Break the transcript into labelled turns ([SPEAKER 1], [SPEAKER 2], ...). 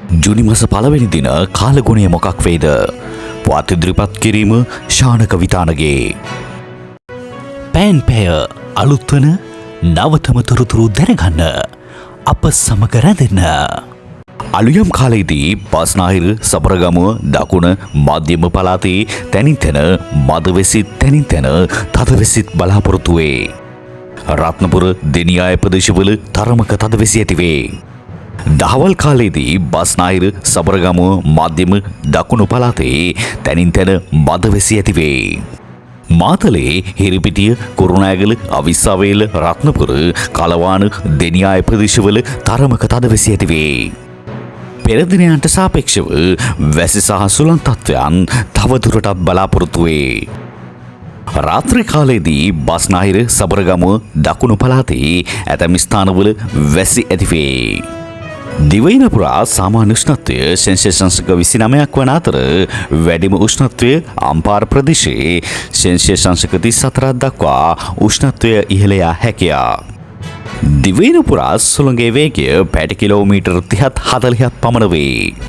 [SPEAKER 1] ජුනි මාස පළවෙනි දින කාලගුණය මොකක් වේද? පුවත් ඉදිරිපත් කිරීම ශානක විතානගේ. පෑන් පැය අලුත් වන නවතම තොරතුරු දැනගන්න අප සමග රැඳෙන්න. අලුයම් කාලයේදී බස්නාහිර සබරගමුව දකුණ මධ්‍යම පළාතේ තැනින් තැන මදවැසිත් තැනින් තැන තදවැසිත් බලාපොරොත්තු වේ. රත්නපුර දෙනියාය ප්‍රදේශවල තරමක තදවැසි ඇතිවේ. දහවල් කාලයේදී බස්නාහිර සබරගමුව මධ්‍යම දකුණු පළාතේ තැනින් තැන මදවැසි ඇතිවේ. මාතලේ හිරිපිටිය කුරුණෑගල අවිස්සාවේල රත්නපුර කලවාන දෙනියාය ප්‍රදේශවල තරමක තදවැසි ඇතිවේ. පෙර දිනයන්ට සාපේක්ෂව වැසි සහ සුළං තත්ත්වයන් තවදුරටත් බලාපොරොත්තු වේ. රාත්‍රී කාලයේදී බස්නාහිර සබරගමුව දකුණු පළාතේ ඇතැම් ස්ථානවල වැසි ඇතිවේ. දිවයින පුරා සාමාන්‍ය උෂ්ණත්වය සෙල්සියස් 29ක් වන අතර වැඩිම උෂ්ණත්වය අම්පාර ප්‍රදේශයේ සෙල්සියස් 34ක් දක්වා උෂ්ණත්වය ඉහළ යා හැකිය. දිවයින පුරා සුළඟේ වේගය පැයට කිලෝමීටර් 30-40ක් පමණ වේ.